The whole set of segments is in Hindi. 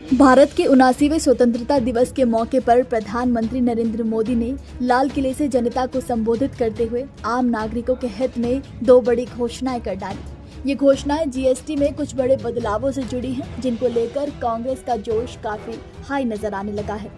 भारत के 79वें स्वतंत्रता दिवस के मौके पर प्रधानमंत्री नरेंद्र मोदी ने लाल किले से जनता को संबोधित करते हुए आम नागरिकों के हित में दो बड़ी घोषणाएं कर डाली। ये घोषणाएं जीएसटी में कुछ बड़े बदलावों से जुड़ी हैं, जिनको लेकर कांग्रेस का जोश काफी हाई नजर आने लगा है।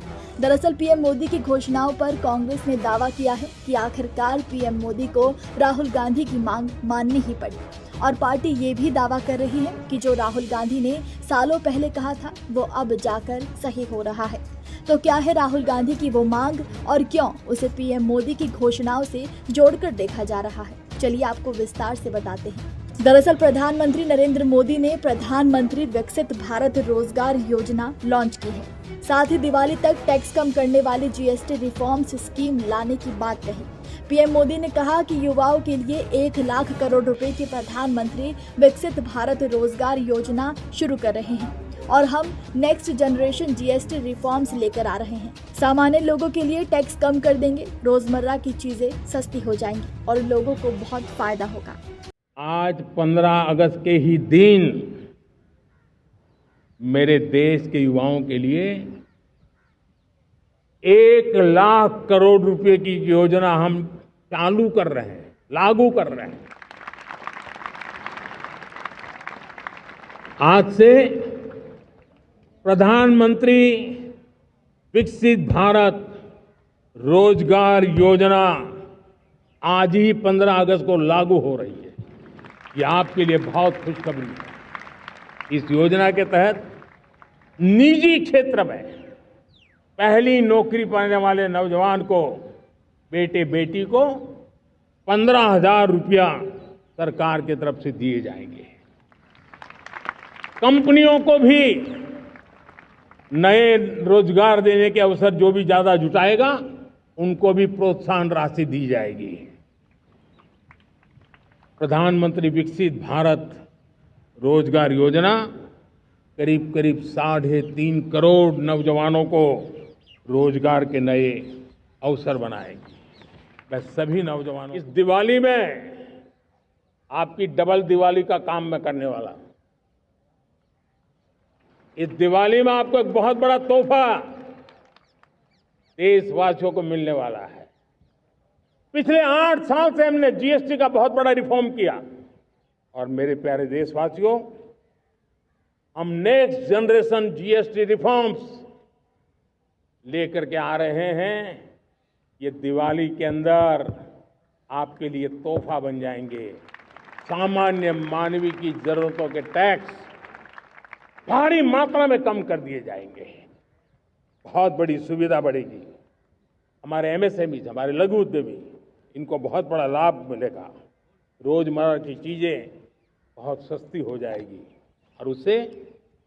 दरअसल पीएम मोदी की घोषणाओं पर कांग्रेस ने दावा किया है कि आखिरकार पीएम मोदी को राहुल गांधी की मांग माननी ही पड़ी और पार्टी ये भी दावा कर रही है कि जो राहुल गांधी ने सालों पहले कहा था वो अब जाकर सही हो रहा है। तो क्या है राहुल गांधी की वो मांग और क्यों उसे पीएम मोदी की घोषणाओं से जोड़कर देखा जा रहा है, चलिए आपको विस्तार से बताते हैं। दरअसल प्रधानमंत्री नरेंद्र मोदी ने प्रधानमंत्री विकसित भारत रोजगार योजना लॉन्च की है। साथ ही दिवाली तक टैक्स कम करने वाली जीएसटी रिफॉर्म्स स्कीम लाने की बात कही। पीएम मोदी ने कहा कि युवाओं के लिए 1 लाख करोड़ रुपए की प्रधानमंत्री विकसित भारत रोजगार योजना शुरू कर रहे हैं और हम नेक्स्ट जनरेशन जीएसटी रिफॉर्म्स लेकर आ रहे हैं। सामान्य लोगों के लिए टैक्स कम कर देंगे, रोजमर्रा की चीजें सस्ती हो जाएंगी और लोगों को बहुत फायदा होगा। आज 15 अगस्त के ही दिन मेरे देश के युवाओं के लिए 1 लाख करोड़ रुपए की योजना हम चालू कर रहे हैं, लागू कर रहे हैं। आज से प्रधानमंत्री विकसित भारत रोजगार योजना आज ही 15 अगस्त को लागू हो रही है। ये आपके लिए बहुत खुशखबरी है। इस योजना के तहत निजी क्षेत्र में पहली नौकरी पाने वाले नौजवान को बेटे बेटी को 15,000 रुपया सरकार की तरफ से दिए जाएंगे। कंपनियों को भी नए रोजगार देने के अवसर जो भी ज्यादा जुटाएगा उनको भी प्रोत्साहन राशि दी जाएगी। प्रधानमंत्री विकसित भारत रोजगार योजना करीब 3.5 करोड़ नौजवानों को रोजगार के नए अवसर बनाएगी। मैं सभी नौजवानों इस दिवाली में आपकी डबल दिवाली का काम मैं करने वाला हूं। इस दिवाली में आपको एक बहुत बड़ा तोहफा देशवासियों को मिलने वाला है। पिछले 8 साल से हमने जीएसटी का बहुत बड़ा रिफॉर्म किया और मेरे प्यारे देशवासियों, हम नेक्स्ट जनरेशन जीएसटी रिफॉर्म्स लेकर के आ रहे हैं। ये दिवाली के अंदर आपके लिए तोहफा बन जाएंगे। सामान्य मानवीय की जरूरतों के टैक्स भारी मात्रा में कम कर दिए जाएंगे। बहुत बड़ी सुविधा बढ़ेगी। हमारे एमएसएमई, हमारे लघु उद्यमी, इनको बहुत बड़ा लाभ मिलेगा। रोजमर्रा की चीजें बहुत सस्ती हो जाएगी और उससे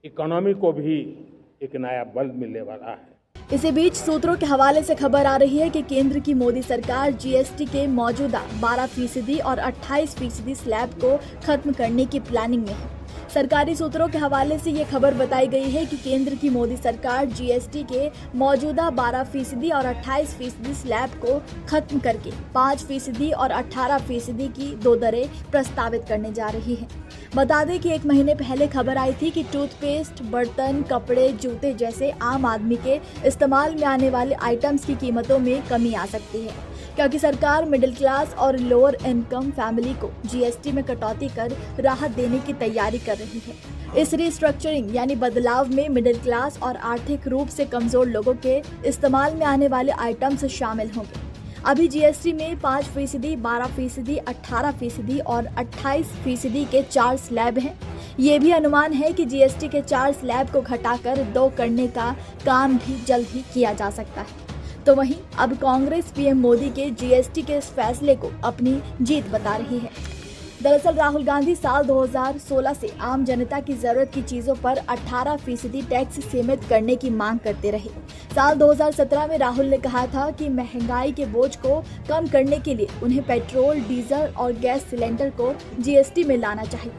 इकोनॉमी को भी एक नया बल मिलने वाला है। इसी बीच सूत्रों के हवाले से खबर आ रही है कि केंद्र की मोदी सरकार जीएसटी के मौजूदा 12% और 28% स्लैब को खत्म करने की प्लानिंग में है। सरकारी सूत्रों के हवाले से ये खबर बताई गई है कि केंद्र की मोदी सरकार जीएसटी के मौजूदा 12% और 28% स्लैब को खत्म करके 5% और 18% की 2 दरें प्रस्तावित करने जा रही है। बता दें कि 1 महीने पहले खबर आई थी कि टूथपेस्ट, बर्तन, कपड़े, जूते जैसे आम आदमी के इस्तेमाल में आने वाले आइटम्स की कीमतों में कमी आ सकती है, क्योंकि सरकार मिडिल क्लास और लोअर इनकम फैमिली को जीएसटी में कटौती कर राहत देने की तैयारी कर रही है। इस रिस्ट्रक्चरिंग यानी बदलाव में मिडिल क्लास और आर्थिक रूप से कमजोर लोगों के इस्तेमाल में आने वाले आइटम्स शामिल होंगे। अभी जीएसटी में 5%, 12%, 18% और 28% के 4 स्लैब हैं। ये भी अनुमान है कि जीएसटी के 4 स्लैब को घटाकर 2 करने का काम भी जल्द ही किया जा सकता है। तो वहीं अब कांग्रेस पीएम मोदी के जीएसटी के इस फैसले को अपनी जीत बता रही है। दरअसल राहुल गांधी साल 2016 से आम जनता की जरूरत की चीजों पर 18% टैक्स सीमित करने की मांग करते रहे। साल 2017 में राहुल ने कहा था कि महंगाई के बोझ को कम करने के लिए उन्हें पेट्रोल, डीजल और गैस सिलेंडर को जीएसटी में लाना चाहिए।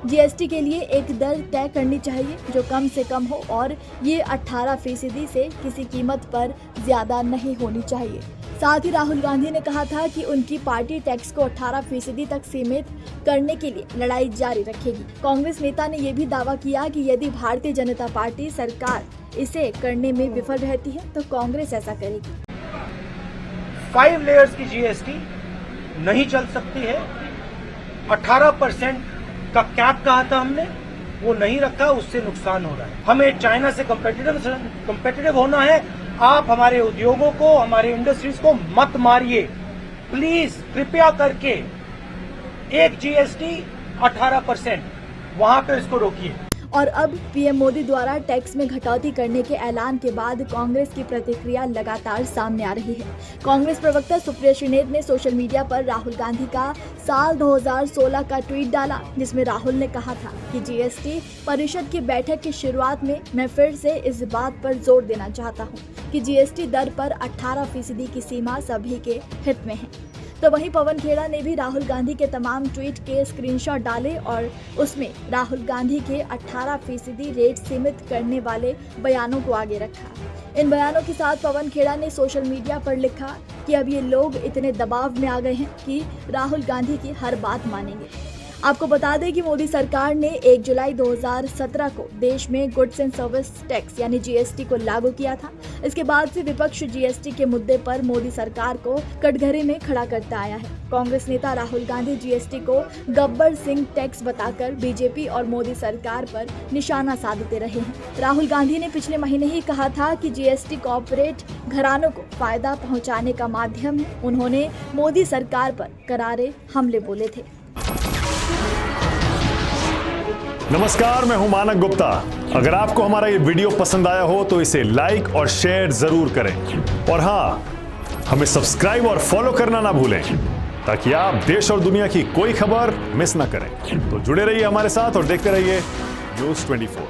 जीएसटी के लिए एक दर तय करनी चाहिए जो कम से कम हो और ये 18% से किसी कीमत पर ज्यादा नहीं होनी चाहिए। साथ ही राहुल गांधी ने कहा था कि उनकी पार्टी टैक्स को 18% तक सीमित करने के लिए लड़ाई जारी रखेगी। कांग्रेस नेता ने यह भी दावा किया कि यदि भारतीय जनता पार्टी सरकार इसे करने में विफल रहती है तो कांग्रेस ऐसा करेगी। 5 लेयर्स की जीएसटी नहीं चल सकती है। 18% का कैप कहा था हमने, वो नहीं रखा, उससे नुकसान हो रहा है। हमें चाइना से कंपेटिटिव होना है। आप हमारे उद्योगों को, हमारे इंडस्ट्रीज को मत मारिए प्लीज, कृपया करके। एक जीएसटी 18%, वहां पे इसको रोकिए। और अब पीएम मोदी द्वारा टैक्स में घटौती करने के ऐलान के बाद कांग्रेस की प्रतिक्रिया लगातार सामने आ रही है। कांग्रेस प्रवक्ता सुप्रिया श्रीनेत ने सोशल मीडिया पर राहुल गांधी का साल 2016 का ट्वीट डाला, जिसमें राहुल ने कहा था कि जीएसटी परिषद की बैठक की शुरुआत में मैं फिर से इस बात पर जोर देना चाहता हूं कि जीएसटी दर पर 18% की सीमा सभी के हित में है। तो वहीं पवन खेड़ा ने भी राहुल गांधी के तमाम ट्वीट के स्क्रीनशॉट डाले और उसमें राहुल गांधी के 18% रेट सीमित करने वाले बयानों को आगे रखा। इन बयानों के साथ पवन खेड़ा ने सोशल मीडिया पर लिखा कि अब ये लोग इतने दबाव में आ गए हैं कि राहुल गांधी की हर बात मानेंगे। आपको बता दें कि मोदी सरकार ने 1 जुलाई 2017 को देश में गुड्स एंड सर्विस टैक्स यानी जीएसटी को लागू किया था। इसके बाद से विपक्ष जीएसटी के मुद्दे पर मोदी सरकार को कटघरे में खड़ा करता आया है। कांग्रेस नेता राहुल गांधी जीएसटी को गब्बर सिंह टैक्स बताकर बीजेपी और मोदी सरकार पर निशाना साधते रहे हैं। राहुल गांधी ने पिछले महीने ही कहा था कि जीएसटी कॉर्पोरेट घरानों को फायदा पहुंचाने का माध्यम है। उन्होंने मोदी सरकार पर करारे हमले बोले थे। नमस्कार, मैं हूं मानक गुप्ता। अगर आपको हमारा ये वीडियो पसंद आया हो तो इसे लाइक और शेयर जरूर करें और हाँ, हमें सब्सक्राइब और फॉलो करना ना भूलें ताकि आप देश और दुनिया की कोई खबर मिस ना करें। तो जुड़े रहिए हमारे साथ और देखते रहिए News 24।